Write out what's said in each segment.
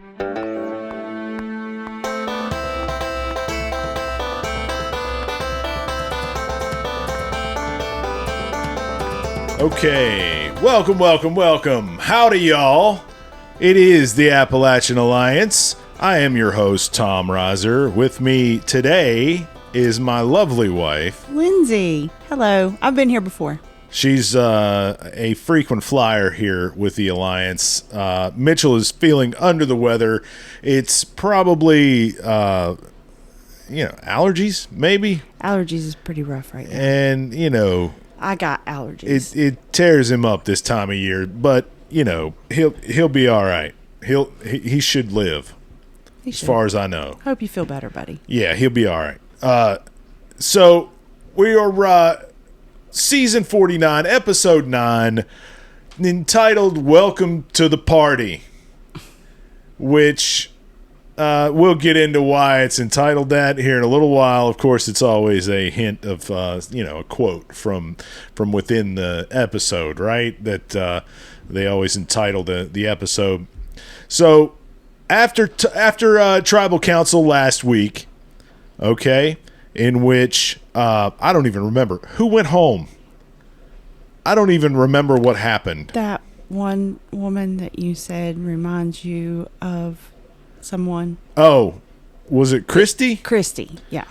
Okay, welcome. Howdy, y'all. It is the Appalachian Alliance. I am your host, Tom Reiser. With me today is my lovely wife, Lindsay. Hello. I've been here before. She's a frequent flyer here with the Alliance. Mitchell is feeling under the weather. It's probably, allergies, maybe? Allergies is pretty rough right now. And, I got allergies. It tears him up this time of year, but he'll be all right. He should live, as far as I know. Hope you feel better, buddy. Yeah, he'll be all right. So we are season 49, episode 9, entitled "Welcome to the Party," which we'll get into why it's entitled that here in a little while. Of course, it's always a hint of a quote from within the episode, right? That they always entitle the episode. So after Tribal Council last week, okay, in which I don't even remember who went home. I don't even remember what happened. That one woman that you said reminds you of someone. Oh, was it Christy? Christy, yeah.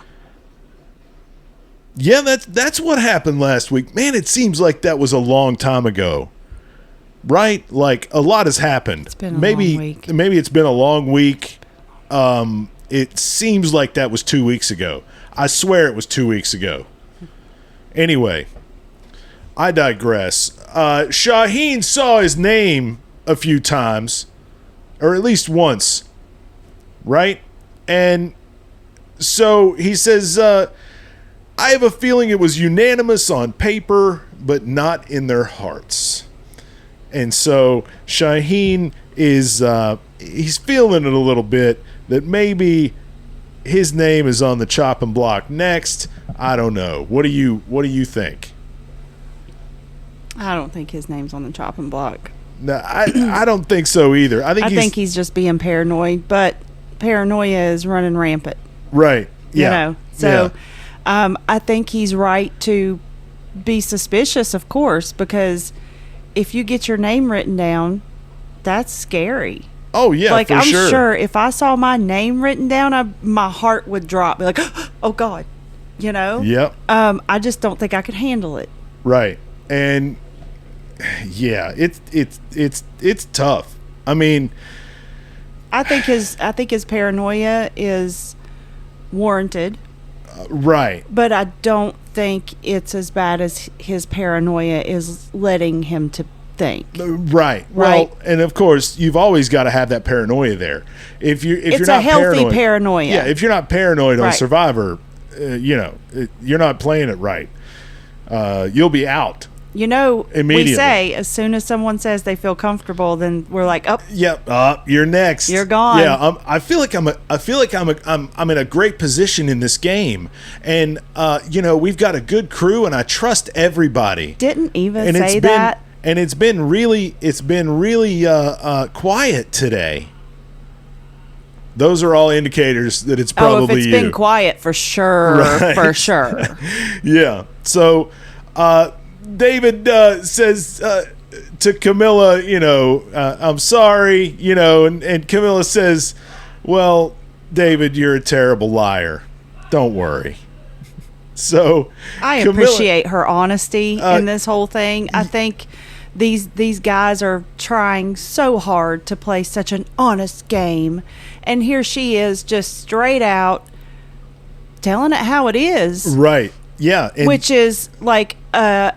Yeah, that's what happened last week. Man, it seems like that was a long time ago. Right? Like a lot has happened. It's been a long week. Maybe it's been a long week. It seems like that was 2 weeks ago. I swear it was 2 weeks ago. Anyway, I digress. Shaheen saw his name a few times, or at least once. Right? And so he says, I have a feeling it was unanimous on paper, but not in their hearts. And so Shaheen is, he's feeling it a little bit that maybe his name is on the chopping block next. I don't know. What do you think? I don't think his name's on the chopping block. No, I don't think so either. I think he's just being paranoid, but paranoia is running rampant. Right. Yeah. So I think he's right to be suspicious, of course, because if you get your name written down, that's scary. Oh, yeah, like, for I'm sure. sure if I saw my name written down, my heart would drop. Be like, oh, God, Yep. I just don't think I could handle it. Right. And, yeah, it's tough. I mean, I think his paranoia is warranted. Right. But I don't think it's as bad as his paranoia is letting him to think. Right. Well, and of course, you've always got to have that paranoia there. If you're not a healthy paranoia. Yeah, if you're not paranoid on Right. Survivor, you're not playing it right. You'll be out. Immediately. We say as soon as someone says they feel comfortable, then we're like, "Oh, yep, you're next. You're gone." Yeah, I feel like I'm in a great position in this game, and we've got a good crew, and I trust everybody. Didn't Eva say that? And it's been really quiet today. Those are all indicators that it's probably if it's been quiet, for sure, right. For sure. Yeah. So, David says to Camilla, I'm sorry, and Camilla says, well, David, you're a terrible liar. Don't worry. So I appreciate her honesty in this whole thing. I think these guys are trying so hard to play such an honest game, and here she is just straight out telling it how it is. Right. Yeah. Which is like a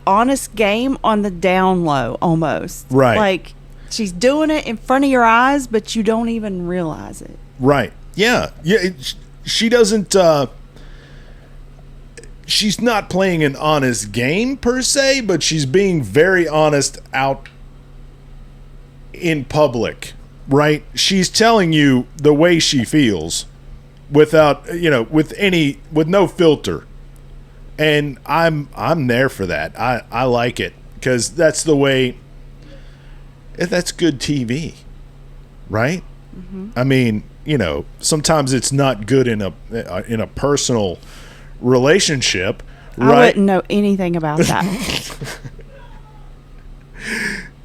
honest game on the down low almost. Right. Like she's doing it in front of your eyes, but you don't even realize it. Right. Yeah. Yeah. She doesn't. She's not playing an honest game per se, but she's being very honest out in public. Right. She's telling you the way she feels without, with no filter. And I'm there for that. I like it because that's the way. That's good TV. right? I mean, sometimes it's not good in a personal relationship, right? I wouldn't know anything about that.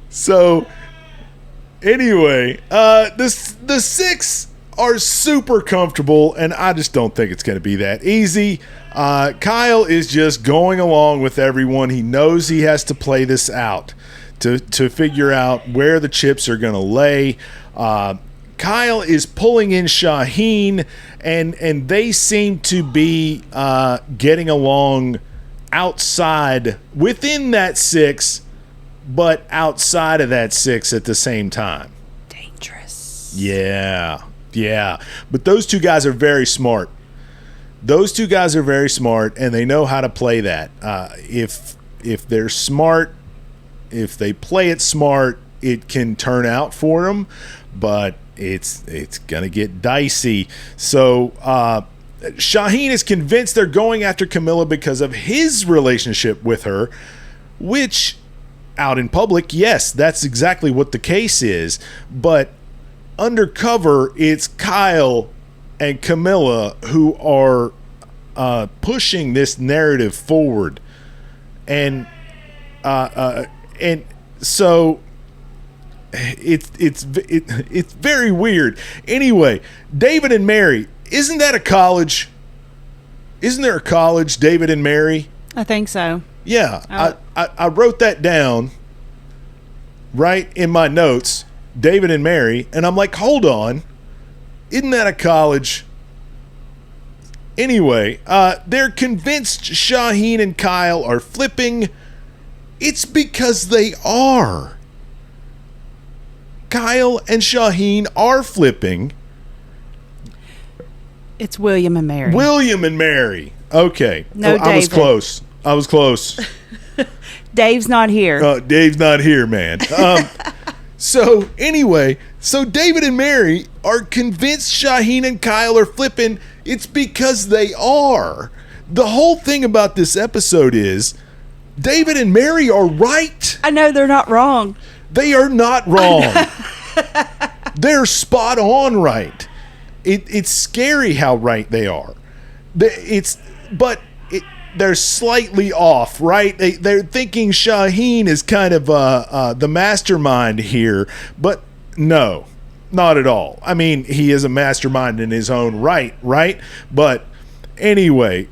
So anyway, the six are super comfortable, and I just don't think it's going to be that easy. Kyle is just going along with everyone. He knows he has to play this out to figure out where the chips are going to lay. Kyle is pulling in Shaheen, and they seem to be getting along outside, within that six, but outside of that six at the same time. Dangerous. Yeah. But those two guys are very smart. And they know how to play that. If they're smart, if they play it smart, it can turn out for them. But it's gonna get dicey. So Shaheen is convinced they're going after Camilla because of his relationship with her, which out in public, yes, that's exactly what the case is. But undercover, it's Kyle and Camilla who are pushing this narrative forward, and so it's very weird. Anyway, David and Mary, isn't that a college? Isn't there a college, David and Mary? I think so. Yeah, I wrote that down right in my notes, David and Mary, and I'm like, hold on, isn't that a college? Anyway, they're convinced Shaheen and Kyle are flipping. It's because they are. Kyle and Shaheen are flipping. It's William and Mary. William and Mary. Okay. No, I was close. Dave's not here. Dave's not here, man. So anyway, David and Mary are convinced Shaheen and Kyle are flipping. It's because they are. The whole thing about this episode is David and Mary are right. I know they're not wrong. They are not wrong. They're spot on right. It's scary how right they are. They're slightly off, right? They're thinking Shaheen is kind of the mastermind here, but no, not at all. I mean, he is a mastermind in his own right? But anyway,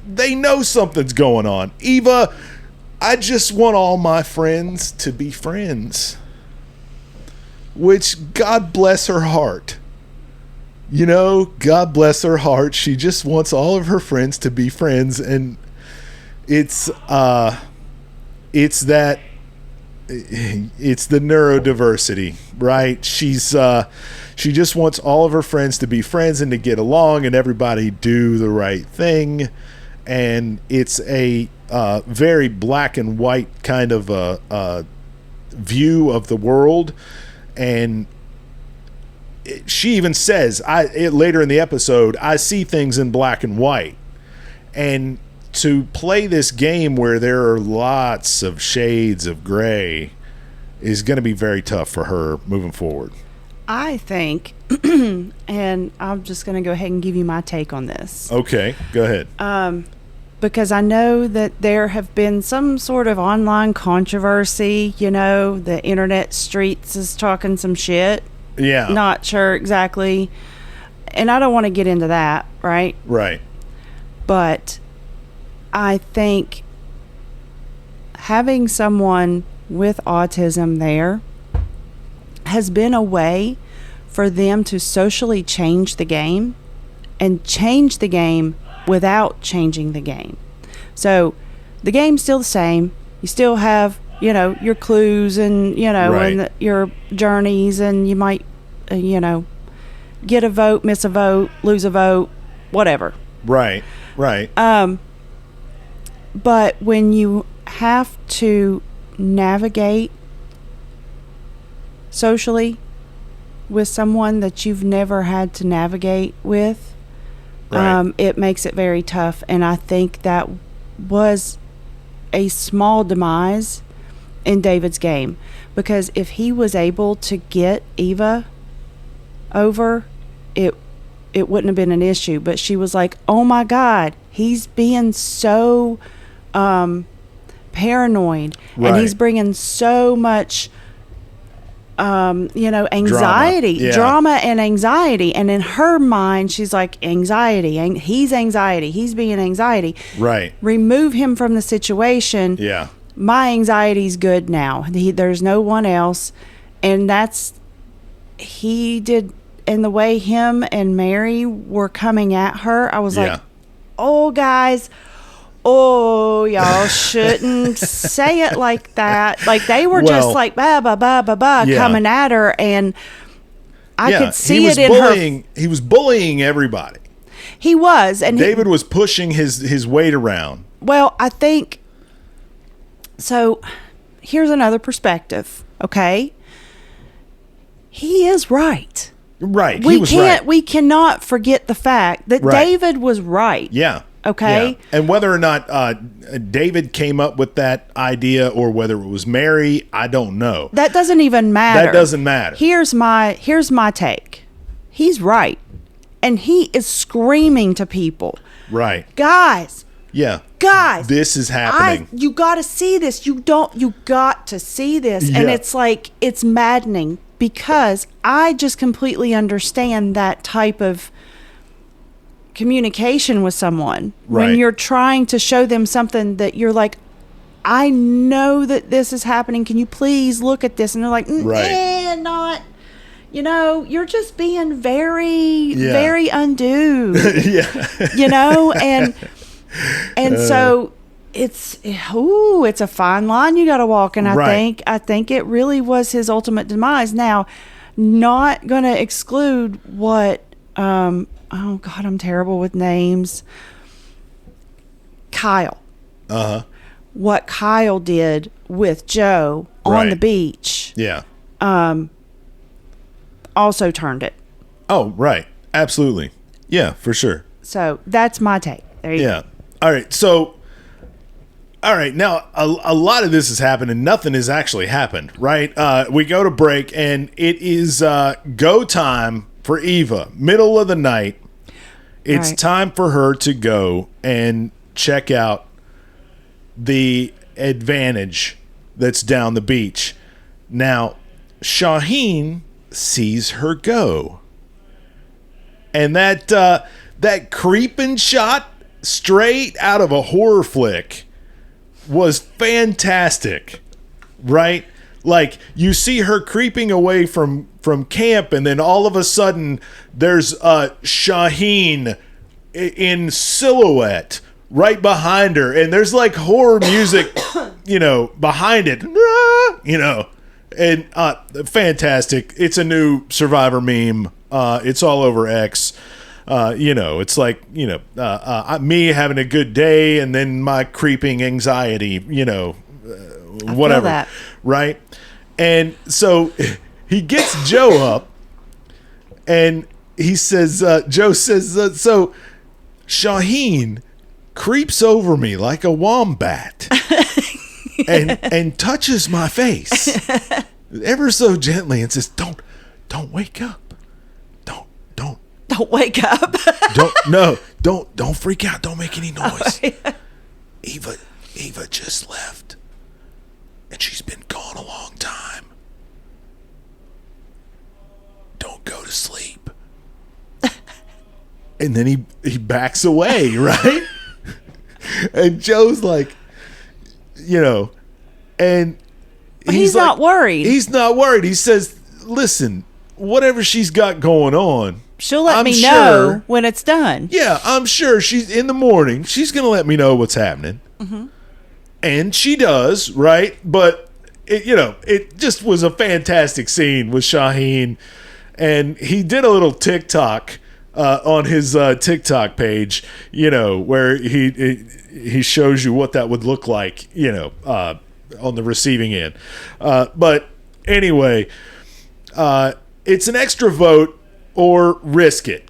they know something's going on. Eva, I just want all my friends to be friends. Which, God bless her heart. God bless her heart. She just wants all of her friends to be friends, and it's the neurodiversity, right? She just wants all of her friends to be friends and to get along and everybody do the right thing, and it's a very black and white kind of a view of the world. And she even says, later in the episode, I see things in black and white. And to play this game where there are lots of shades of gray is going to be very tough for her moving forward. I think, and I'm just going to go ahead and give you my take on this. Okay, go ahead. Because I know that there have been some sort of online controversy, the internet streets is talking some shit. Yeah. Not sure exactly. And I don't want to get into that, right? Right. But I think having someone with autism there has been a way for them to socially change the game and change the game without changing the game. So the game's still the same. You still have, your clues and, right. and your journeys, and you might, get a vote, miss a vote, lose a vote, whatever. Right. But when you have to navigate socially with someone that you've never had to navigate with, right. It makes it very tough. And I think that was a small demise in David's game, because if he was able to get Eva over, it wouldn't have been an issue. But she was like, oh my God, he's being so paranoid, Right. and he's bringing so much anxiety, drama and anxiety. And in her mind, she's like, anxiety, he's being anxiety. Right. Remove him from the situation. Yeah. My anxiety's good now. There's no one else. And he did. And the way him and Mary were coming at her, I was like, oh, guys, y'all shouldn't say it like that. Like, they were just like, coming at her. And I could see it in her. He was bullying everybody. He was. And David was pushing his weight around. Well, I think, so here's another perspective, okay? He is right. Right. We cannot forget the fact that David was right. Yeah. Okay. Yeah. And whether or not David came up with that idea or whether it was Mary, I don't know. That doesn't even matter. That doesn't matter. Here's my take. He's right. And he is screaming to people. Right. Guys. Yeah. Guys. This is happening. You got to see this. You got to see this. Yeah. And it's like, it's maddening because I just completely understand that type of communication with someone. Right. When you're trying to show them something that you're like, I know that this is happening. Can you please look at this? And they're like, not. You're just being very, very undue. And so it's a fine line you got to walk. And I think it really was his ultimate demise. Now, not going to exclude what, oh God, I'm terrible with names. Kyle. Uh-huh. What Kyle did with Joe on the beach. Yeah. Also turned it. Oh, right. Absolutely. Yeah, for sure. So that's my take. There you go. All right. So, all right. Now, a lot of this has happened and nothing has actually happened, right? We go to break and it is go time for Eva. Middle of the night. It's time for her to go and check out the Advantage that's down the beach. Now, Shaheen sees her go. And that creeping shot straight out of a horror flick was fantastic, right? Like, you see her creeping away from camp, and then all of a sudden there's Shaheen in silhouette right behind her, and there's like horror music behind it, and fantastic. It's a new Survivor meme. It's all over X. It's like, me having a good day and then my creeping anxiety, whatever. Right. And so he gets Joe up and he says, Joe says, so Shaheen creeps over me like a wombat and touches my face ever so gently and says, don't wake up. Don't wake up. Don't freak out. Don't make any noise. Eva just left. And she's been gone a long time. Don't go to sleep. And then he backs away, right? And Joe's like, and he's like, not worried. He's not worried. He says, listen, whatever she's got going on, she'll let me know when it's done. Yeah, I'm sure she's in the morning. She's going to let me know what's happening. Mm-hmm. And she does, right? But, it just was a fantastic scene with Shaheen. And he did a little TikTok on his TikTok page, where he shows you what that would look like, on the receiving end. But anyway, it's an extra vote or risk it,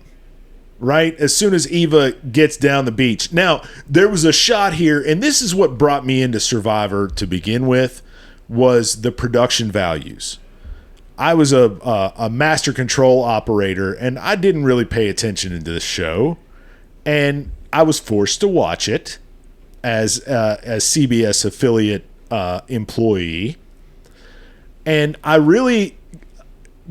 right? As soon as Eva gets down the beach. Now, there was a shot here, and this is what brought me into Survivor to begin with, was the production values. I was a master control operator, and I didn't really pay attention to this show, and I was forced to watch it as CBS affiliate employee, and I really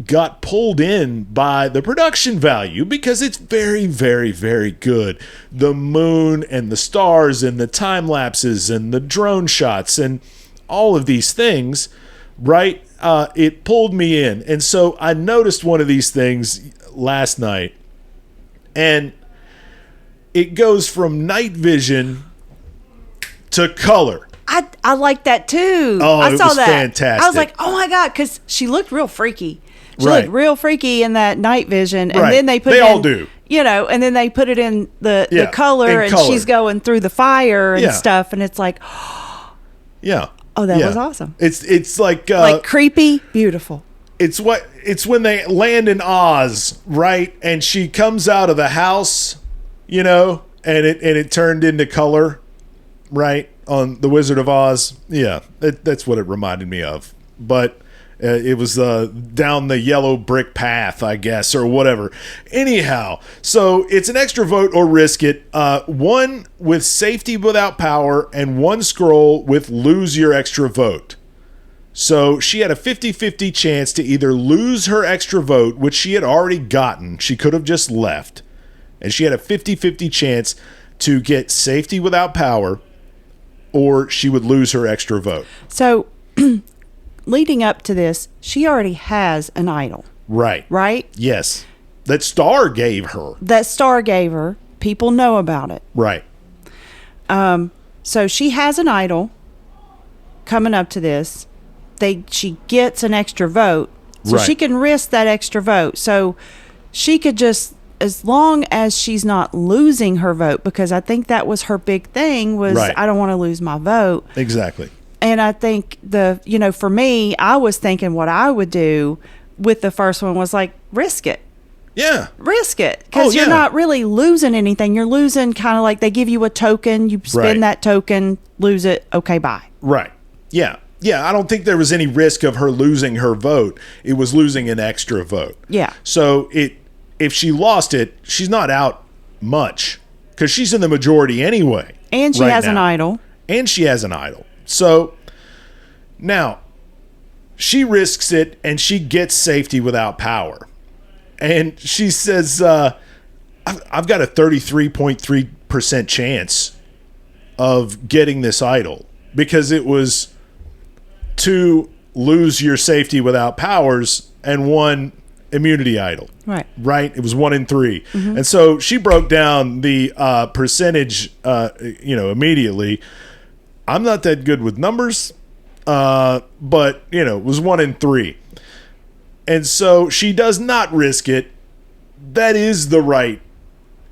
got pulled in by the production value because it's very, very, very good. The moon and the stars and the time lapses and the drone shots and all of these things, right? It pulled me in. And so I noticed one of these things last night, and it goes from night vision to color. I like that too. Oh, I it saw was that. fantastic. I was like, oh my God, because she looked real freaky. She Right. looked real freaky in that night vision. And Right. then they put They it all in, do. You know, and then they put it in the Yeah, color, in and color. she's going through the fire and Yeah. stuff. And it's like, Yeah. oh, that Yeah. was awesome. It's like Creepy, beautiful. it's when they land in Oz, right? And she comes out of the house, you know, and it turned into color, right? On The Wizard of Oz. Yeah, that's what it reminded me of. But it was down the yellow brick path, I guess, or whatever. Anyhow, so it's an extra vote or risk it. One with safety without power, and one scroll with lose your extra vote. So she had a 50-50 chance to either lose her extra vote, which she had already gotten. She could have just left. And she had a 50-50 chance to get safety without power, or she would lose her extra vote. So leading up to this, she already has an idol, Right. right? Yes. That Star gave her. That Star gave her. People know about it. Right. So she has an idol coming up to this. She gets an extra vote. So Right. she can risk that extra vote. So she could just, as long as she's not losing her vote, because I think that was her big thing was, Right. I don't want to lose my vote. Exactly. And I think for me, I was thinking what I would do with the first one was like, risk it. Yeah. Risk it. Because Oh, you're yeah. not really losing anything. You're losing kind of like they give you a token. You spend Right. that token, lose it. Okay, bye. Right. Yeah. Yeah. I don't think there was any risk of her losing her vote. It was losing an extra vote. Yeah. So if she lost it, she's not out much because she's in the majority anyway. And she right has an now. idol. And she has an idol. So now she risks it and she gets safety without power. And she says, I've got a 33.3% chance of getting this idol because it was 2 lose your safety without powers and 1 immunity idol. Right. Right? It was 1 in 3. Mm-hmm. And so she broke down the percentage, immediately. I'm not that good with numbers, but, it was 1 in 3. And so she does not risk it. That is the right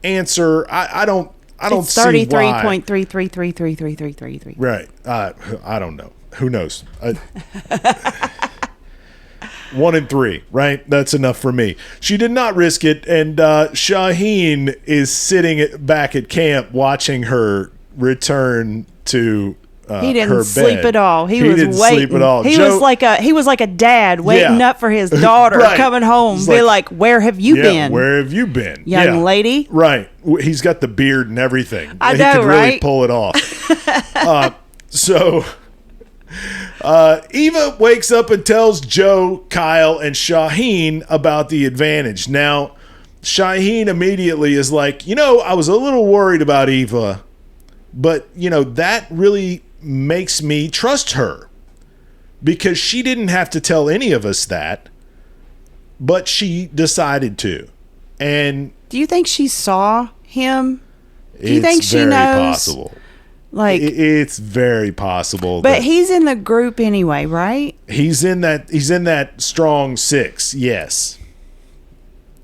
answer. I don't see why. 33.33333333. Right. I don't know. Who knows? 1 in 3, right? That's enough for me. She did not risk it, and Shaheen is sitting back at camp watching her return to He didn't her sleep bed. at all. He was didn't waiting. sleep at all. He was like a dad waiting Yeah. up for his daughter Right. coming home. He's Be like, like, where have you been? Where have you been, Young lady? Right. He's got the beard and everything. I He know, could really right? pull it off. So Eva wakes up and tells Joe, Kyle, and Shaheen about the advantage. Now, Shaheen immediately is like, I was a little worried about Eva, but, that really makes me trust her because she didn't have to tell any of us that, but she decided to. And Do you think she saw him? Do you it's think she very knows? possible. Like, It's very possible. but that he's in the group anyway, right? he's in that strong 6. Yes.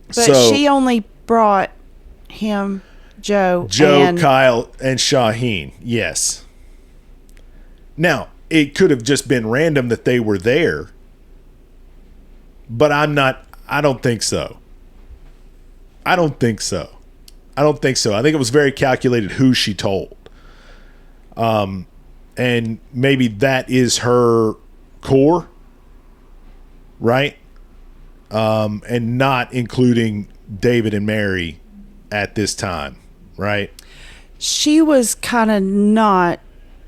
But So she only brought him, Joe, Joe, Kyle, and Shaheen. Yes. Now, it could have just been random that they were there, but I don't think so. I don't think so. I think it was very calculated who she told. And maybe that is her core, right? and not including David and Mary at this time, right? She was kind of not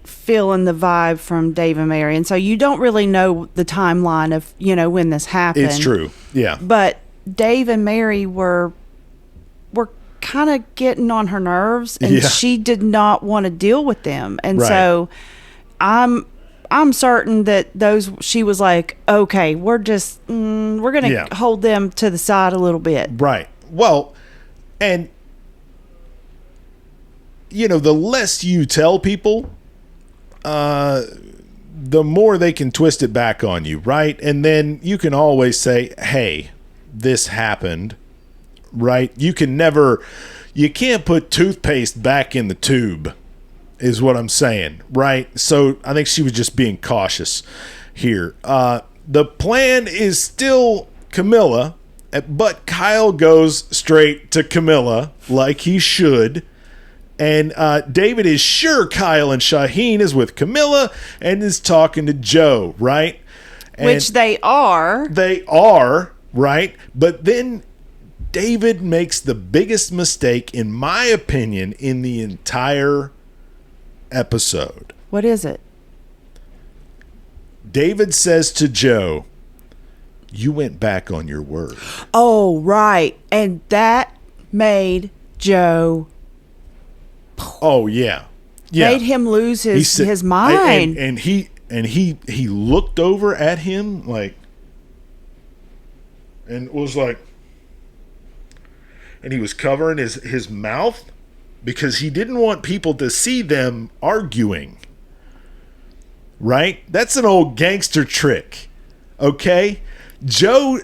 feeling the vibe from Dave and Mary, and so you don't really know the timeline of when this happened. It's true, yeah. But Dave and Mary were kind of getting on her nerves, and she did not want to deal with them, and so I'm certain that she was like, okay, we're gonna hold them to the side a little bit, right? Well, and the less you tell people, the more they can twist it back on you, right? And then you can always say, hey, this happened, right? You can't put toothpaste back in the tube, is what I'm saying, right? So I think she was just being cautious here. The plan is still Camilla, but Kyle goes straight to Camilla like he should. And David is sure Kyle and Shaheen is with Camilla and is talking to Joe, right? And which they are. They are, right? But then David makes the biggest mistake, in my opinion, in the entire episode. What is it? David says to Joe, you went back on your word. Oh, right. And that made Joe... Oh, yeah. Made him lose his mind. And he looked over at him like, and was like, and he was covering his mouth because he didn't want people to see them arguing. Right? That's an old gangster trick. Okay? Joe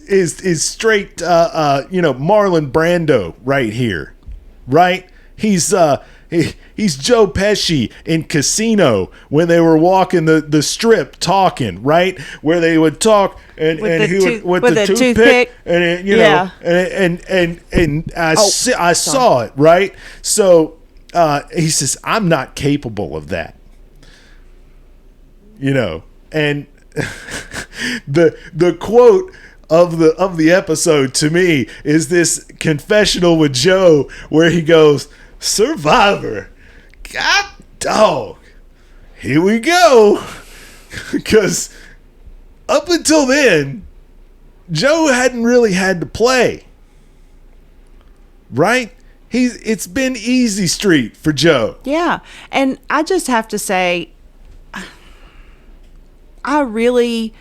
is straight Marlon Brando right here. Right? He's Joe Pesci in Casino when they were walking the strip talking, right? Where they would talk and he would with the toothpick and I saw it, right? So he says, I'm not capable of that. And the quote of the episode to me is this confessional with Joe where he goes, Survivor, God dog, here we go. Because up until then, Joe hadn't really had to play, right? It's been easy street for Joe. Yeah, and I just have to say, I really...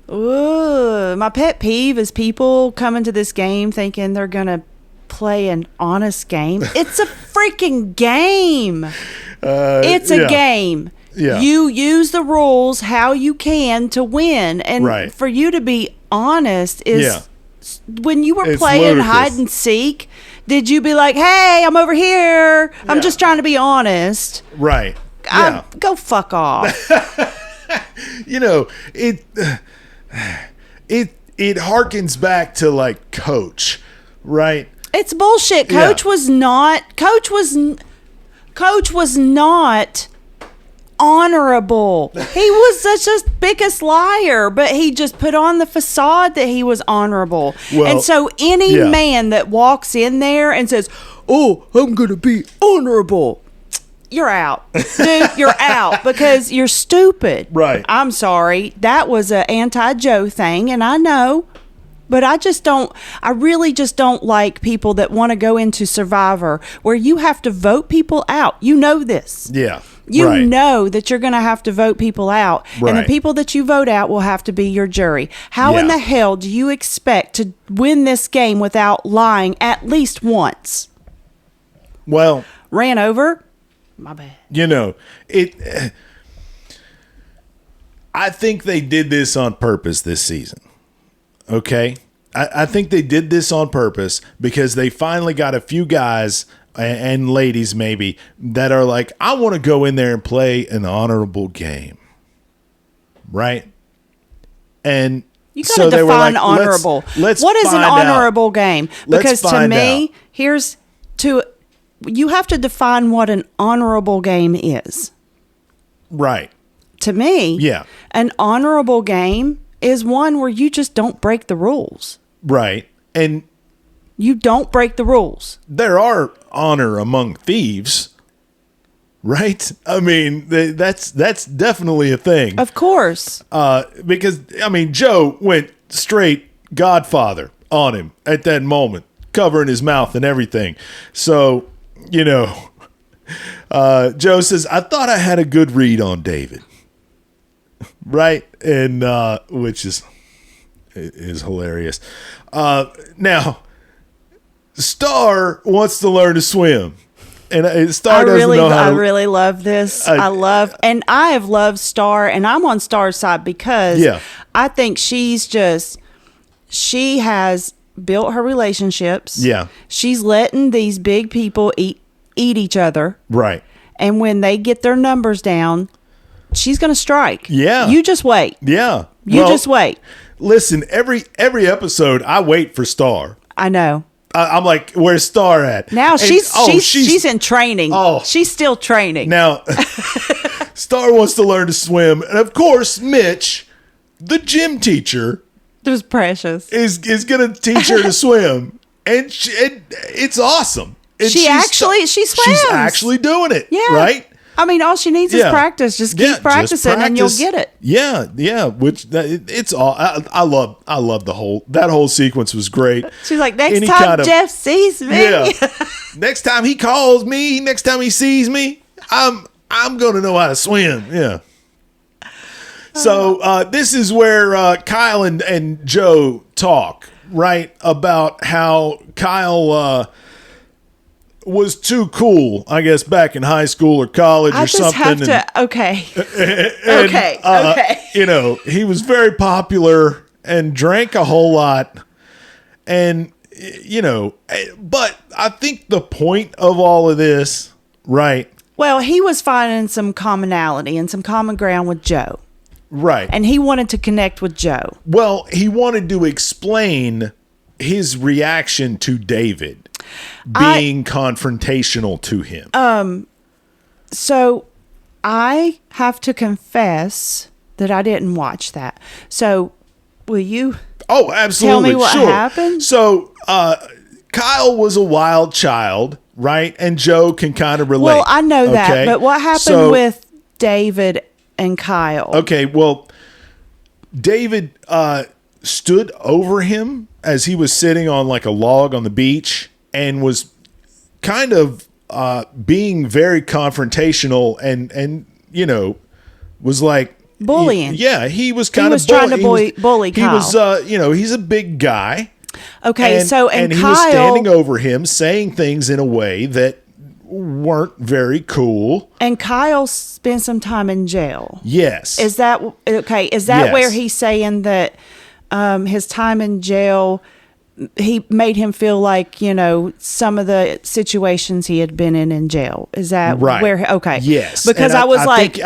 my pet peeve is people coming to this game thinking they're going to play an honest game. It's a freaking game. It's a game. Yeah. You use the rules how you can to win. And for you to be honest is when you were playing ludicrous. Hide and seek, did you be like, hey, I'm over here. I'm just trying to be honest. Right. Go fuck off. It harkens back to like Coach, right? It's bullshit. Coach was not honorable. He was such a biggest liar, but he just put on the facade that he was honorable. Well, and so any man that walks in there and says, "Oh, I'm going to be honorable," you're out. Dude, you're out because you're stupid. Right. I'm sorry. That was an anti-Joe thing, and I know. But I really just don't like people that want to go into Survivor where you have to vote people out. You know this. Yeah. You know that you're going to have to vote people out. Right. And the people that you vote out will have to be your jury. How in the hell do you expect to win this game without lying at least once? Well. Ran over? My bad. I think they did this on purpose this season. Okay? I think they did this on purpose because they finally got a few guys and ladies maybe that are like, I want to go in there and play an honorable game. Right? And you got to define honorable. Let's what is an honorable game? Because to me, out. You have to define what an honorable game is. Right. To me, an honorable game is one where you just don't break the rules. Right. And you don't break the rules. There are honor among thieves, right? I mean, that's definitely a thing. Of course. Because, I mean, Joe went straight Godfather on him at that moment, covering his mouth and everything. So, Joe says, I thought I had a good read on David. Right? And which is hilarious. Now, Star wants to learn to swim. And Star doesn't know how to... I really love this. I have loved Star, and I'm on Star's side because I think she has built her relationships. Yeah. She's letting these big people eat each other. Right. And when they get their numbers down, she's going to strike. Yeah. You just wait. Yeah. You just wait. Listen, every episode, I wait for Star. I know. I'm like, where's Star at? Now she's in training. Oh, she's still training. Now, Star wants to learn to swim, and of course, Mitch, the gym teacher, it was precious, is going to teach her to swim, and it's awesome. And she swims. She's actually doing it. Yeah. Right. I mean, all she needs is practice. Just keep practicing, and you'll get it. Yeah. Which it's all. I love that whole sequence was great. She's like, next time Jeff sees me, next time he calls me, next time he sees me, I'm gonna know how to swim. Yeah. So this is where Kyle and Joe talk, right, about how Kyle was too cool, I guess, back in high school or college or something. Okay. He was very popular and drank a whole lot. And, but I think the point of all of this, right? Well, he was finding some commonality and some common ground with Joe. Right. And he wanted to connect with Joe. Well, he wanted to explain his reaction to David being confrontational to him. So I have to confess that I didn't watch that. So will you absolutely. tell me what happened? So Kyle was a wild child, right? And Joe can kind of relate. Well, I know that, but what happened with David and Kyle? Okay, well, David stood over him as he was sitting on like a log on the beach and was kind of being very confrontational and was like bullying. He was kind of trying to bully Kyle. He was he's a big guy. Okay, and Kyle, he was standing over him saying things in a way that weren't very cool. And Kyle spent some time in jail. Yes. Is that okay? Is that where he's saying that his time in jail, he made him feel like, some of the situations he had been in jail? Is that right? Where? Okay. Yes. Because I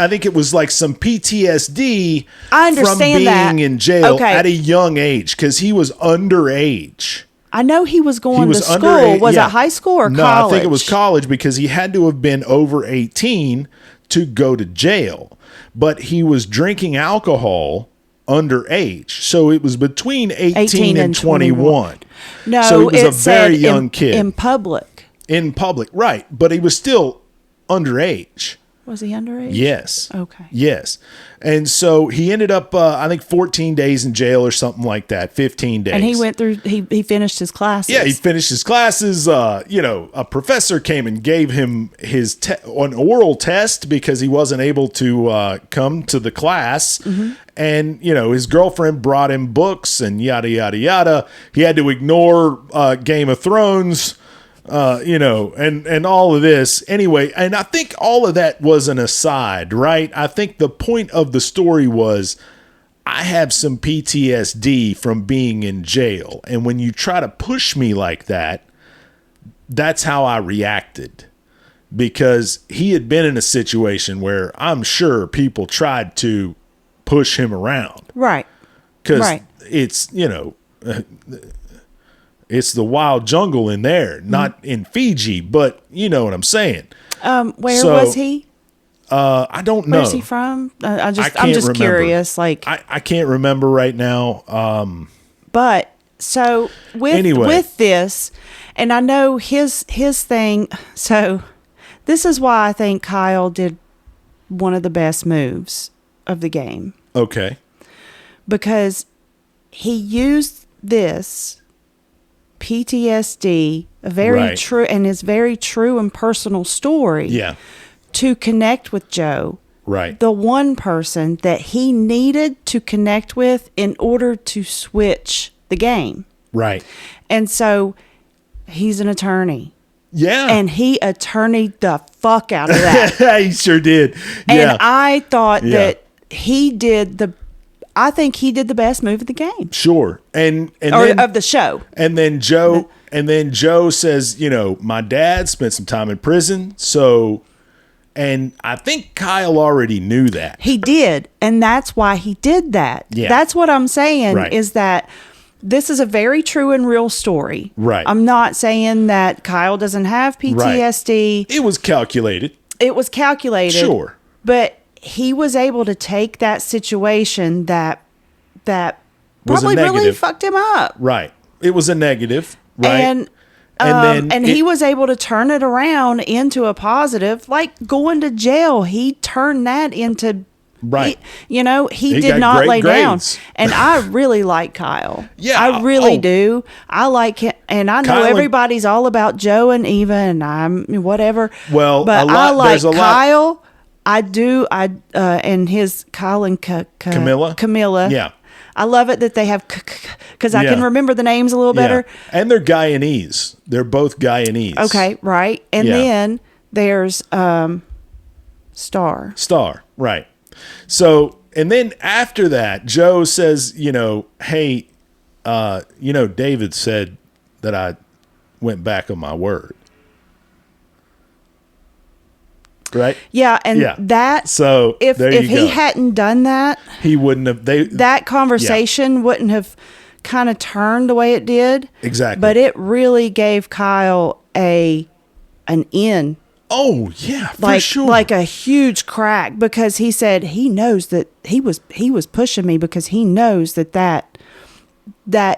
think it was like some PTSD. I understand from being in jail at a young age because he was underage. I know he was going to school. Underage. Was it high school or college? No, I think it was college because he had to have been over 18 to go to jail. But he was drinking alcohol underage. So it was between 18 and 21. No, so he was a very young kid. In public. In public, right. But he was still underage. Was he underage? Yes. Okay. Yes. And so he ended up, I think, 14 days in jail or something like that, 15 days. And he went through, he finished his classes. Yeah, he finished his classes. A professor came and gave him his an oral test because he wasn't able to come to the class. Mm-hmm. And, his girlfriend brought him books and yada, yada, yada. He had to ignore Game of Thrones. And all of this anyway. And I think all of that was an aside, right? I think the point of the story was I have some PTSD from being in jail. And when you try to push me like that, that's how I reacted. Because he had been in a situation where I'm sure people tried to push him around. Right. Because it's, it's the wild jungle in there, not in Fiji, but you know what I'm saying. Where was he? I don't know. Where's he from? I'm just remember. curious. Like I can't remember right now. But so with this, and I know his thing. So this is why I think Kyle did one of the best moves of the game. Okay. Because he used this PTSD, a very true and his very true and personal story. Yeah. To connect with Joe. Right. The one person that he needed to connect with in order to switch the game. Right. And so he's an attorney. Yeah. And he attorneyed the fuck out of that. He sure did. And Yeah. I thought that I think he did the best move of the game. Sure. And or then, of the show. And then Joe says, my dad spent some time in prison, so. And I think Kyle already knew that. He did. And that's why he did that. Yeah. That's what I'm saying is that this is a very true and real story. Right. I'm not saying that Kyle doesn't have PTSD. Right. It was calculated. Sure. But he was able to take that situation that probably really fucked him up. Right. It was a negative. Right. And he was able to turn it around into a positive, like going to jail. He turned that into, right. He did not lay down. And I really like Kyle. Yeah. I really do. I like him. And I know everybody's all about Joe and Eva and I'm whatever. Well, but I like Kyle. I do. And his Kyle and Camilla. Yeah. I love it that they have, because I can remember the names a little better. And they're Guyanese. They're both Guyanese. Okay, right. And then there's Star. Star, right. So, and then after that, Joe says, hey, David said that I went back on my word. Right? Yeah, and that so if he hadn't done that, he wouldn't have that conversation wouldn't have kind of turned the way it did. Exactly. But it really gave Kyle an in. Oh, yeah, for sure. Like a huge crack, because he said he knows that he was pushing me because he knows that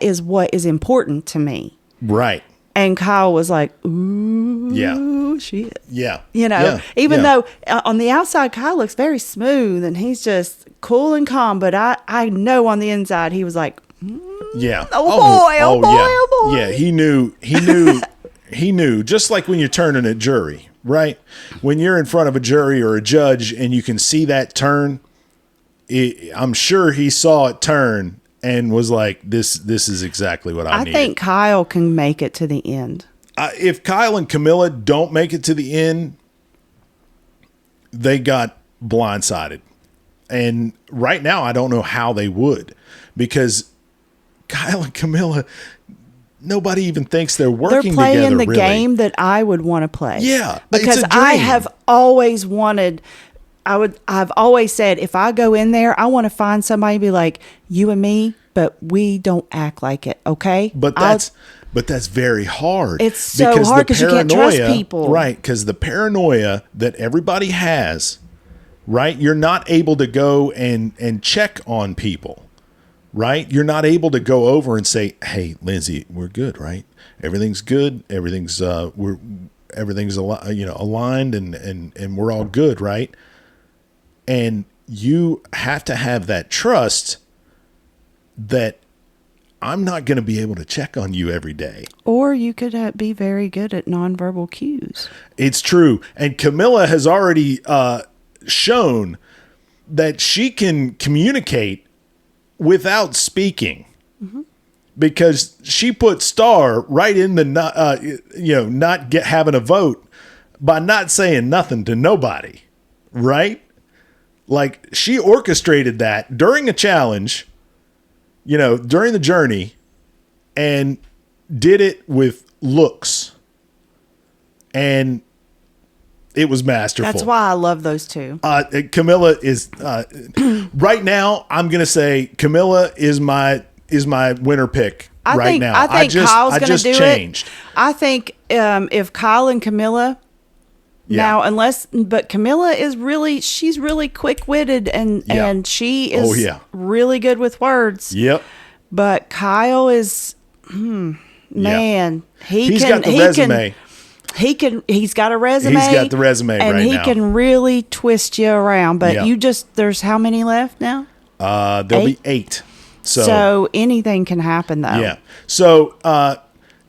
is what is important to me. Right. And Kyle was like, ooh, shit. Yeah. Even though on the outside, Kyle looks very smooth and he's just cool and calm. But I know on the inside, he was like, yeah. Oh boy. Yeah, he knew, just like when you're turning a jury, right? When you're in front of a jury or a judge and you can see that turn, I'm sure he saw it turn and was like, this is exactly what I needed. I think Kyle can make it to the end. If Kyle and Camilla don't make it to the end, they got blindsided. And right now, I don't know how they would, because Kyle and Camilla, nobody even thinks they're working together. They're playing the really. game that I would want to play. Yeah, because I have always wanted. I've always said, if I go in there, I want to find somebody and be like, you and me, but we don't act like it, okay? But that's very hard. It's so hard because you can't trust people. Right, because the paranoia that everybody has, right? You're not able to go and check on people, right? You're not able to go over and say, hey, Lindsay, we're good, right? Everything's good. Everything's aligned and we're all good, right? And you have to have that trust that I'm not going to be able to check on you every day. Or you could be very good at nonverbal cues. It's true. And Camilla has already shown that she can communicate without speaking. Mm-hmm. Because she put Star right in the not having a vote by not saying nothing to nobody, right? Like, she orchestrated that during a challenge, during the journey, and did it with looks. And it was masterful. That's why I love those two. Camilla is right now. I'm gonna say Camilla is my winner pick now. I think Kyle's gonna do changed. it. I think if Kyle and Camilla Now, but Camilla is she's really quick-witted and she is really good with words. Yep. But Kyle is, man, he's got the resume. He's got a resume. He's got the resume and right now. he can really twist you around. But there's how many left now? There'll be 8. So anything can happen, though. Yeah. So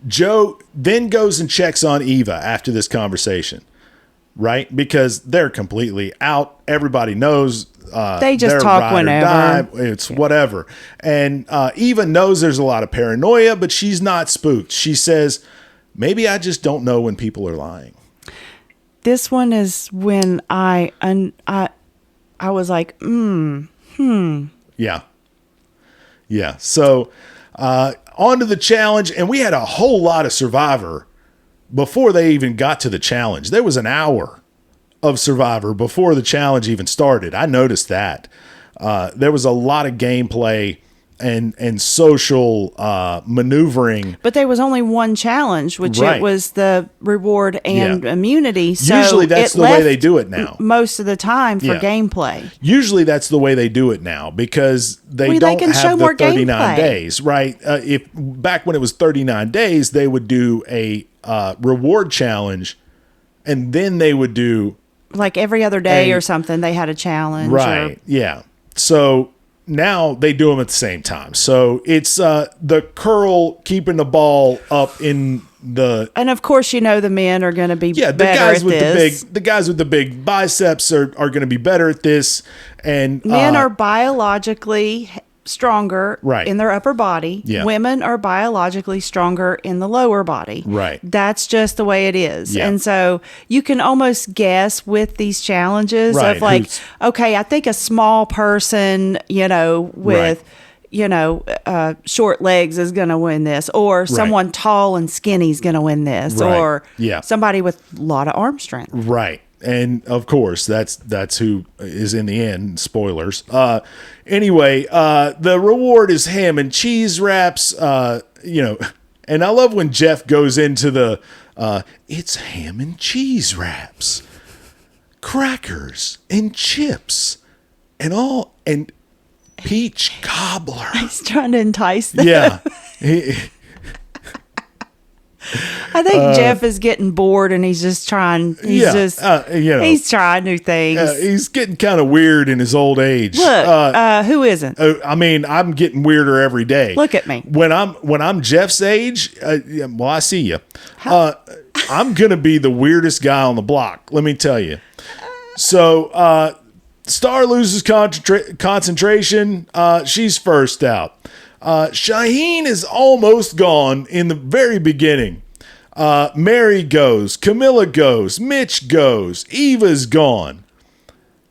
Joe then goes and checks on Eva after this conversation, right? Because they're completely out. Everybody knows. They just talk whenever. It's whatever. And Eva knows there's a lot of paranoia, but she's not spooked. She says, maybe I just don't know when people are lying. This one is when I was like, Yeah. Yeah. So on to the challenge. And we had a whole lot of Survivor before they even got to the challenge. There was an hour of Survivor before the challenge even started. I noticed that. There was a lot of gameplay and social maneuvering. But there was only one challenge, which it was the reward and immunity. So usually that's the way they do it now. Most of the time for gameplay. Usually that's the way they do it now because they don't have the 39 days, right? If back when it was 39 days, they would do a reward challenge and then they would do like every other day or something. They had a challenge. Right. Yeah. So now they do them at the same time. So it's the curl keeping the ball up in the. And of course, the men are going to be better at this. The guys with the big biceps are going to be better at this. And men are biologically stronger in their upper body. Yeah. Women are biologically stronger in the lower body. Right. That's just the way it is. Yeah. And so you can almost guess with these challenges of like, okay, I think a small person, with short legs is going to win this, or someone tall and skinny is going to win this, or somebody with a lot of arm strength. Right. And of course, that's who is in the end. Spoilers. Anyway, the reward is ham and cheese wraps. And I love when Jeff goes into the it's ham and cheese wraps, crackers and chips, and peach cobbler. He's trying to entice them. Yeah. I think Jeff is getting bored and he's just trying. He's trying new things. He's getting kind of weird in his old age. Look, who isn't? I mean, I'm getting weirder every day. Look at me. When I'm Jeff's age, I see you. I'm gonna be the weirdest guy on the block. Let me tell you. So Star loses concentration. She's first out. Shaheen is almost gone in the very beginning. Mary goes, Camilla goes, Mitch goes, Eva's gone.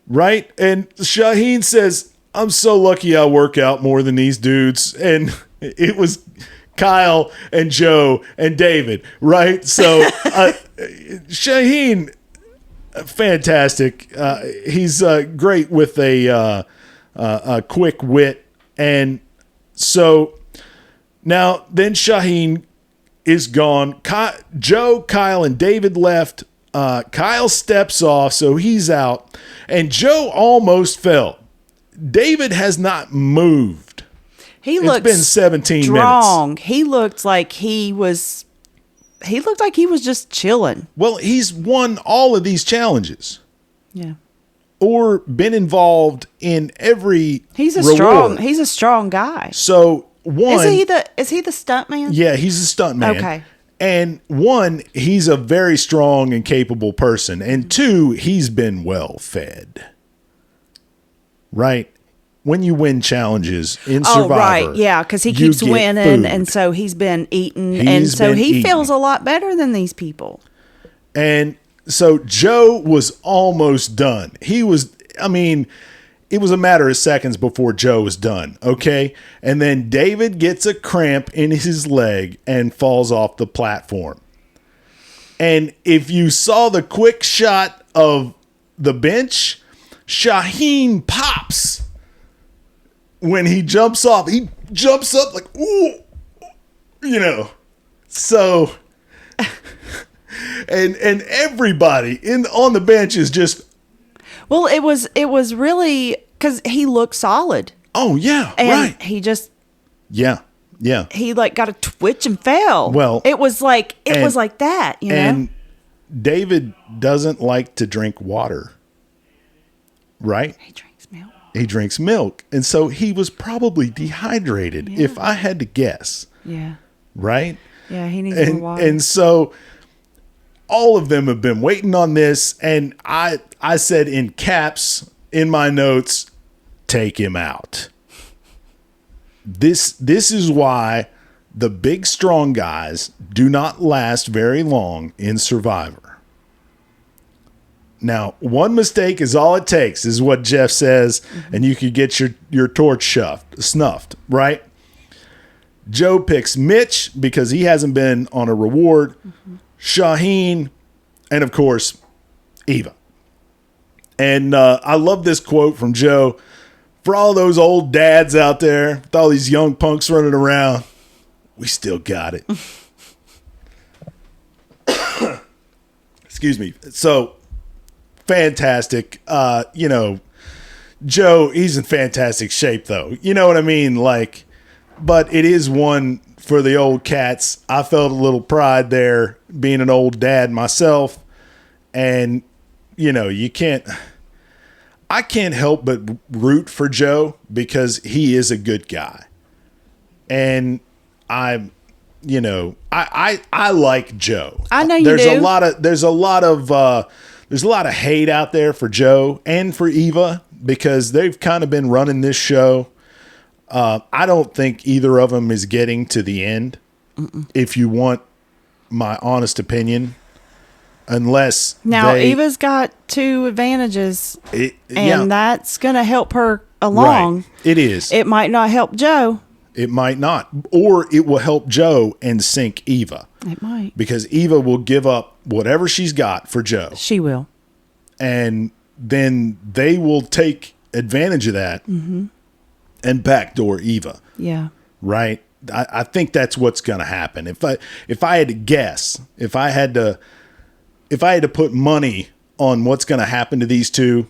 Right? And Shaheen says, I'm so lucky I work out more than these dudes. And it was Kyle and Joe and David, right? So Shaheen, fantastic. He's great with a quick wit. And so now then Shaheen is gone. Joe, Kyle, and David left. Kyle steps off, so he's out. And Joe almost fell. David has not moved. It's been 17 strong. minutes. He looked like he was just chilling. Well, he's won all of these challenges. Yeah. Or been involved in every He's a strong guy. So one, is he the stunt man? Yeah, he's a stunt man. Okay. And one, he's a very strong and capable person. And two, he's been well fed. Right? When you win challenges in Survivor. Oh, right. Yeah, because he keeps winning. And so he's been eating. He feels a lot better than these people. And so Joe was almost done. It was a matter of seconds before Joe was done, okay? And then David gets a cramp in his leg and falls off the platform. And if you saw the quick shot of the bench, Shaheen pops when he jumps off. He jumps up like, ooh, So... and everybody on the bench is just. Well, it was really because he looked solid. Oh yeah, And right. he just Yeah. he like got a twitch and fell. Well, it was like that, you know. And David doesn't like to drink water, right? He drinks milk. He drinks milk, and so he was probably dehydrated. Yeah. If I had to guess, Yeah. right? Yeah, he needs more water. And so all of them have been waiting on this, and I said in caps in my notes, take him out. This is why the big strong guys do not last very long in Survivor. Now, one mistake is all it takes, is what Jeff says, and you could get your torch snuffed, right? Joe picks Mitch because he hasn't been on a reward. Shaheen, and of course, Eva. And I love this quote from Joe. For all those old dads out there, with all these young punks running around, we still got it. Excuse me. So, fantastic. Joe, he's in fantastic shape, though. You know what I mean? Like, but it is one for the old cats. I felt a little pride there, being an old dad myself. And, I can't help but root for Joe because he is a good guy. And I like Joe. I know you there's do. There's a lot of hate out there for Joe and for Eva because they've kind of been running this show. I don't think either of them is getting to the end. If you want my honest opinion. Unless Eva's got 2 advantages, and that's going to help her along. Right. It is. It might not help Joe. It might not. Or it will help Joe and sink Eva. It might. Because Eva will give up whatever she's got for Joe. She will. And then they will take advantage of that and backdoor Eva. Yeah. Right? I think that's what's going to happen. If I had to guess, if I had to put money on what's going to happen to these two,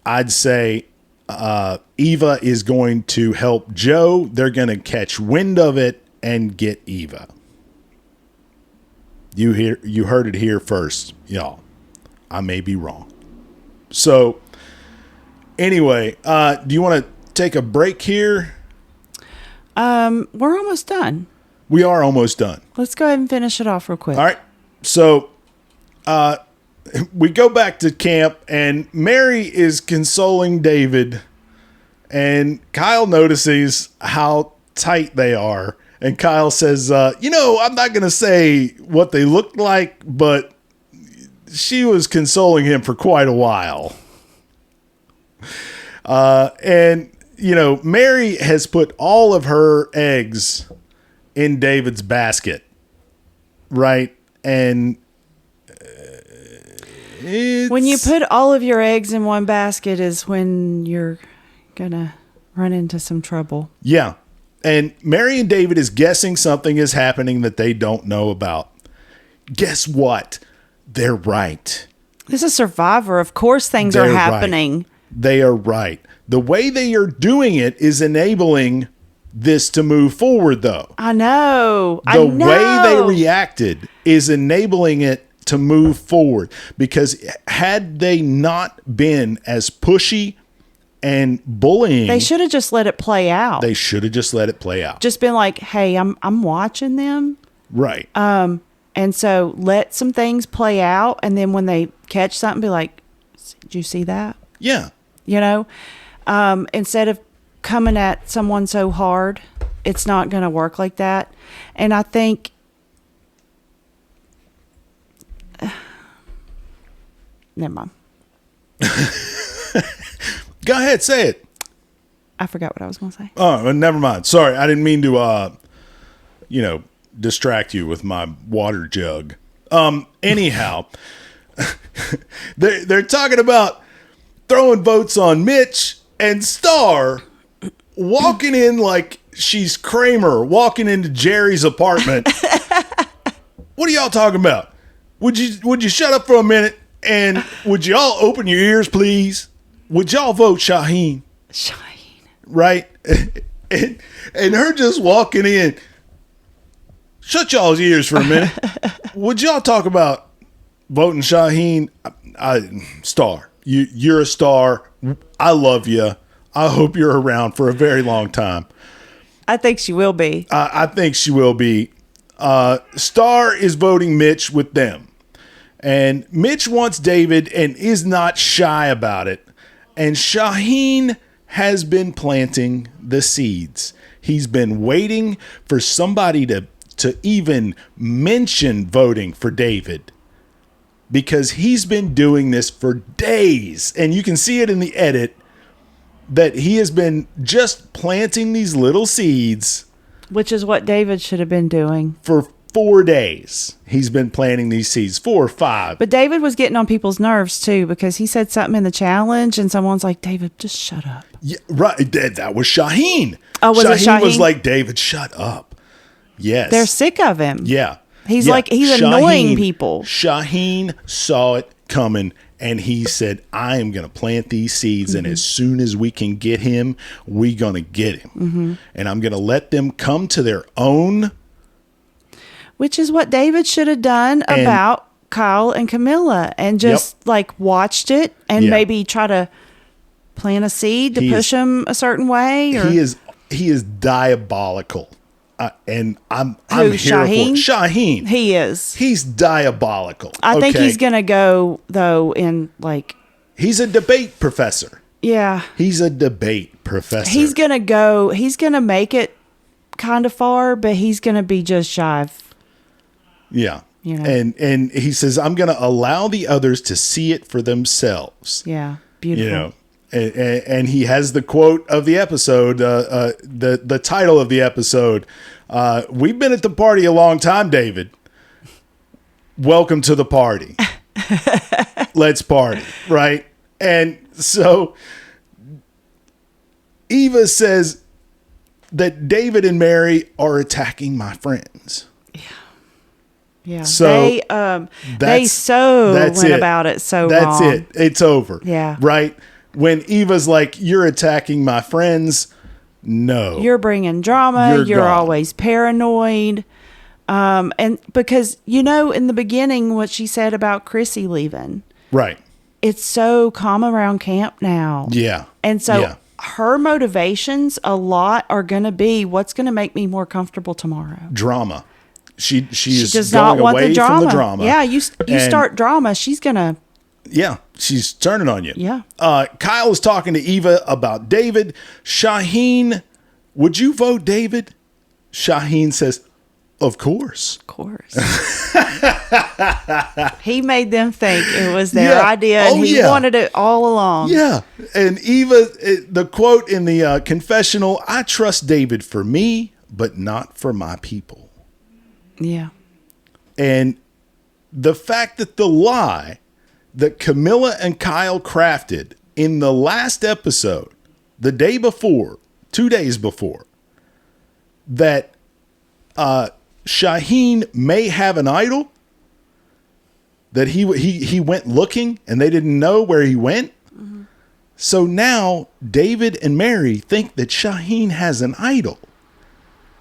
I'd say Eva is going to help Joe. They're going to catch wind of it and get Eva. You heard it here first, y'all. I may be wrong. So, anyway, do you want to take a break here? We're almost done. We are almost done. Let's go ahead and finish it off real quick. All right. So, we go back to camp, and Mary is consoling David, and Kyle notices how tight they are. And Kyle says, I'm not going to say what they looked like, but she was consoling him for quite a while. And Mary has put all of her eggs in David's basket, right? And when you put all of your eggs in one basket is when you're gonna run into some trouble. Yeah. And Mary and David is guessing something is happening that they don't know about. Guess what? They're right. This is Survivor. Of course things are happening. Right. They are right. The way they are doing it is enabling this to move forward, though. I know. The way they reacted is enabling it to move forward. Because had they not been as pushy and bullying, they should have just let it play out. They should have just let it play out. Just been like, hey, I'm watching them. Right. And so let some things play out, and then when they catch something, be like, did you see that? Yeah. Instead of coming at someone so hard, it's not going to work like that. And I think never mind. Go ahead, say it. I forgot what I was going to say. Oh, never mind. Sorry, I didn't mean to, distract you with my water jug. Anyhow, they're talking about throwing votes on Mitch and Star walking in like she's Kramer walking into Jerry's apartment. What are y'all talking about? would you shut up for a minute and would y'all open your ears, please? Would y'all vote Shaheen? Shaheen. Right? And her just walking in. Shut y'all's ears for a minute. Would y'all talk about voting Shaheen? Star. You're a star. I love you. I hope you're around for a very long time. I think she will be. I think she will be. Star is voting Mitch with them. And Mitch wants David and is not shy about it. And Shaheen has been planting the seeds. He's been waiting for somebody to even mention voting for David, because he's been doing this for days. And you can see it in the edit that he has been just planting these little seeds. Which is what David should have been doing. For 4 days, he's been planting these seeds, 4 or 5. But David was getting on people's nerves too, because he said something in the challenge and someone's like, David, just shut up. Yeah, right. That was Shaheen. Oh, was it Shaheen? Was like, David, shut up. Yes. They're sick of him. Yeah. He's annoying people. Shaheen saw it coming and he said, I am going to plant these seeds. And as soon as we can get him, we're going to get him. And I'm going to let them come to their own. Which is what David should have done about Kyle and Camilla, and just watched it and maybe try to plant a seed to push him a certain way. Or? He is diabolical. And I'm here Shaheen? for Shaheen. He is. He's diabolical. I think he's going to go, though, in he's a debate professor. Yeah. He's a debate professor. He's going to make it kind of far, but he's going to be just shy of. Yeah. You know. And he says, I'm going to allow the others to see it for themselves. Yeah. Beautiful. You know. And he has the quote of the episode, the title of the episode. We've been at the party a long time, David. Welcome to the party. Let's party, right? And so Eva says that David and Mary are attacking my friends. Yeah. So they went about it so That's wrong. it. It's over. Yeah. Right? When Eva's like, you're attacking my friends. No. You're bringing drama. You're gone. always paranoid. And because, in the beginning, what she said about Chrissy leaving. Right. It's so calm around camp now. Yeah. And so her motivations a lot are going to be, what's going to make me more comfortable tomorrow? Drama. She does going not want away the drama. from the drama. Yeah, you start drama, she's going to. Yeah, she's turning on you. Yeah. Kyle is talking to Eva about David. Shaheen, would you vote David? Shaheen says, of course. Of course. He made them think it was their idea, and he wanted it all along. Yeah. And Eva, the quote in the confessional, I trust David for me, but not for my people. Yeah. And the fact that the lie that Camilla and Kyle crafted in the last episode, the day before, 2 days before, that Shaheen may have an idol, that he went looking and they didn't know where he went. Mm-hmm. So now David and Mary think that Shaheen has an idol.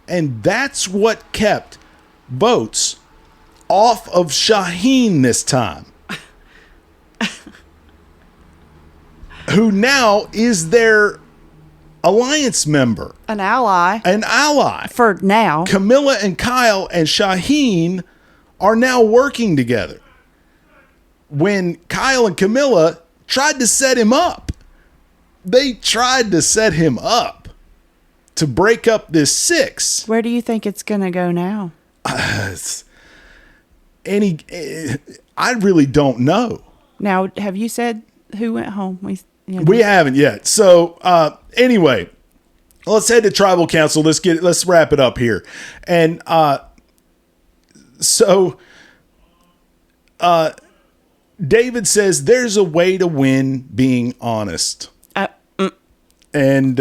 And that's what kept votes off of Shaheen this time. Who now is their alliance member. An ally. For now. Camilla and Kyle and Shaheen are now working together. When Kyle and Camilla tried to set him up, they tried to set him up to break up this 6. Where do you think it's going to go now? I really don't know. Now, have you said who went home? We haven't yet. So anyway, let's head to tribal council. Let's wrap it up here. And so David says there's a way to win being honest. And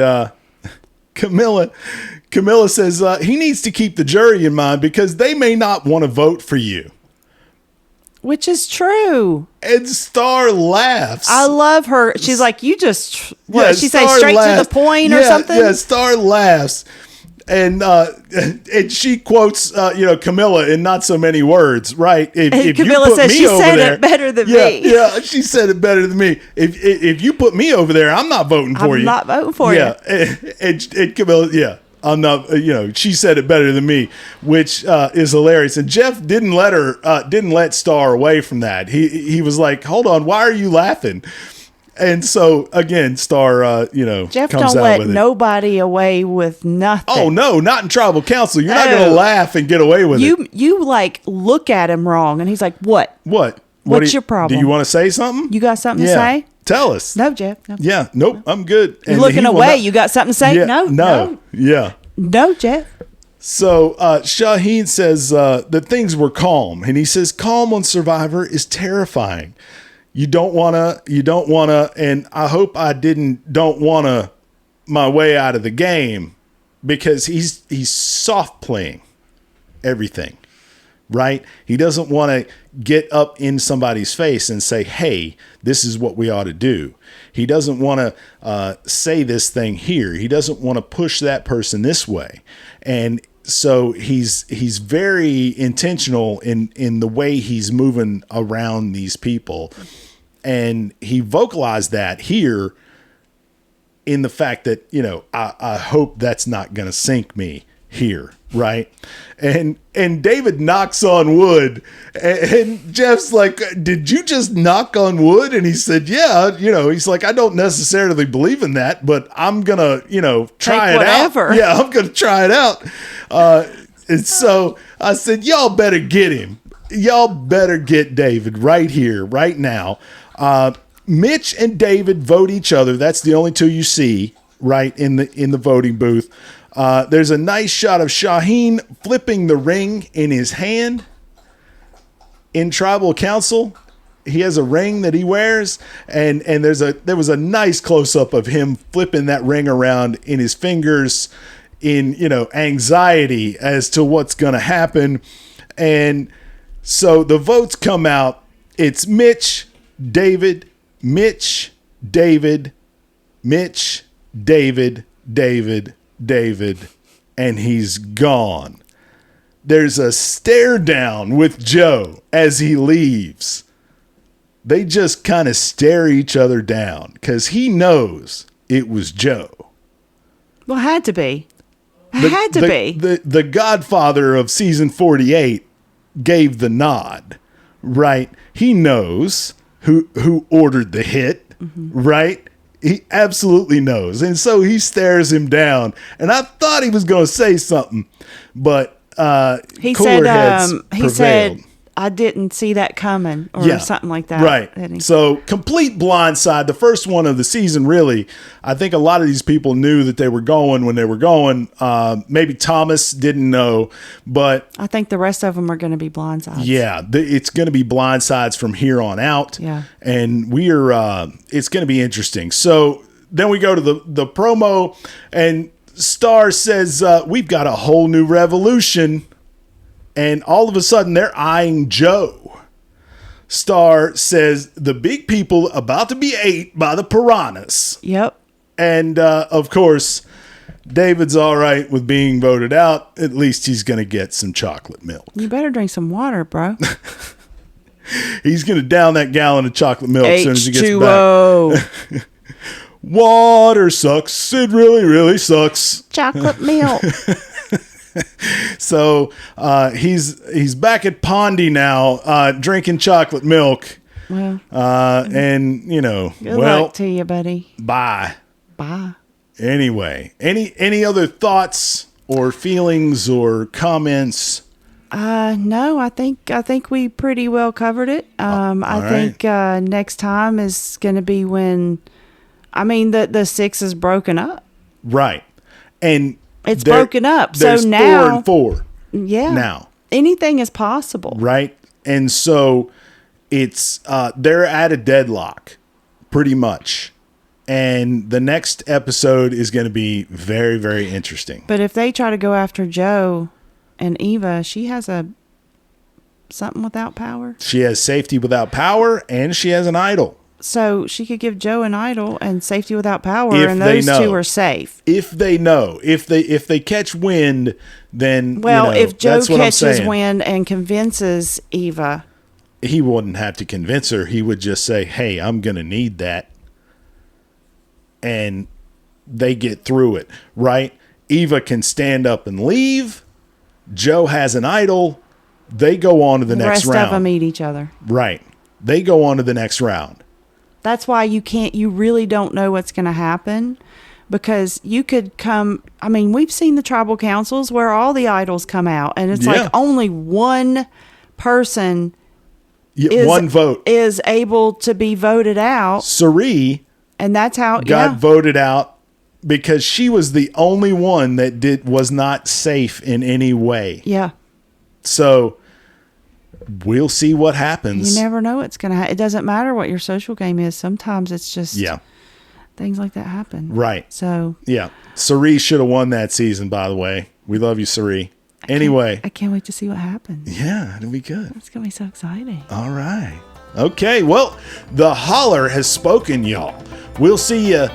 Camilla says he needs to keep the jury in mind because they may not want to vote for you. Which is true. And Star laughs. I love her. She's like, you just, what, Yeah, she say Star straight laughs. to the point or something? Yeah, Star laughs. And she quotes, Camilla in not so many words, right? If Camilla you put says me she over said there, it better than yeah, me. Yeah, she said it better than me. If you put me over there, I'm not voting for you. I'm not voting for you. And Camilla, I'm not. She said it better than me, which is hilarious. And Jeff didn't let Star away from that. He was like, "Hold on, why are you laughing?" And so again, Star, Jeff comes don't out let with it. nobody away with nothing. Oh no, not in tribal council. You're not going to laugh and get away with it. You like look at him wrong, and he's like, "What? What? What's your problem? Do you want to say something? You got something to say? Tell us. No, Jeff. No. Yeah. Nope. I'm good. You're And looking he will away. not- You got something to say? Yeah, No. Yeah. No, Jeff. So Shaheen says that things were calm, and he says calm on Survivor is terrifying. You don't wanna, and I hope I don't wanna my way out of the game, because he's soft playing everything, right? He doesn't want to get up in somebody's face and say, hey, this is what we ought to do. He doesn't want to say this thing here. He doesn't want to push that person this way. And so he's very intentional in the way he's moving around these people. And he vocalized that here in the fact that, I hope that's not going to sink me here. Right. And David knocks on wood, and Jeff's like, did you just knock on wood? And he said, yeah, he's like, I don't necessarily believe in that, but I'm going to, try it out. Yeah, I'm going to try it out. And so I said, y'all better get him. Y'all better get David right here, right now. Mitch and David vote each other. That's the only two you see right in the voting booth. There's a nice shot of Shaheen flipping the ring in his hand. In tribal council, he has a ring that he wears, and there was a nice close up of him flipping that ring around in his fingers, in anxiety as to what's going to happen. And so the votes come out. It's Mitch, David, Mitch, David, Mitch, David, David, and he's gone. There's a stare down with Joe as he leaves. They just kind of stare each other down because he knows it was Joe. Well, it had to be. Had to be. The Godfather of season 48 gave the nod, right? He knows who ordered the hit, right? He absolutely knows. And so he stares him down. And I thought he was going to say something, but he cooler heads he prevailed. said, I didn't see that coming, or something like that. Right. So complete blindside. The first one of the season, really. I think a lot of these people knew that they were going when they were going. Maybe Thomas didn't know, but I think the rest of them are going to be blindsides. yeah, it's going to be blindsides from here on out. Yeah. And it's going to be interesting. So then we go to the promo, and Star says, we've got a whole new revolution. And all of a sudden, they're eyeing Joe. Star says, the big people about to be ate by the piranhas. Yep. And, of course, David's all right with being voted out. At least he's going to get some chocolate milk. You better drink some water, bro. He's going to down that gallon of chocolate milk as soon as he gets back. Water sucks. It really, really sucks. Chocolate milk. So he's back at Pondy now, drinking chocolate milk. Well, and good luck to you, buddy. Bye. Bye. Anyway, any other thoughts or feelings or comments? No, I think we pretty well covered it. I think next time is going to be when, the 6 is broken up. Right. And it's broken up. So there's now 4 and 4. Yeah. Now. Anything is possible. Right. And so it's they're at a deadlock pretty much. And the next episode is going to be very, very interesting. But if they try to go after Joe and Eva, she has a something without power. She has safety without power, and she has an idol. So she could give Joe an idol and safety without power, If and they those know. two are safe. If they know, if they catch wind, then Well, if Joe that's what I'm catches saying. wind and convinces Eva, He wouldn't have to convince her. He would just say, "Hey, I'm going to need that," and they get through it, right? Eva can stand up and leave. Joe has an idol. They go on to the the next rest round. of them eat each other. Right. They go on to the next round. That's why you really don't know what's going to happen, because you could come. I mean, we've seen the tribal councils where all the idols come out, and it's Yeah. like only one person Yeah, one vote. is able to be voted out, Sari and that's how got voted out because she was the only one that was not safe in any way. Yeah. So we'll see what happens. You never know what's going to happen. It doesn't matter what your social game is. Sometimes it's just things like that happen. Right. So Yeah. Sari should have won that season, by the way. We love you, Sari. Anyway. I can't wait to see what happens. Yeah, it'll be good. It's going to be so exciting. All right. Okay. Well, the holler has spoken, y'all. We'll see you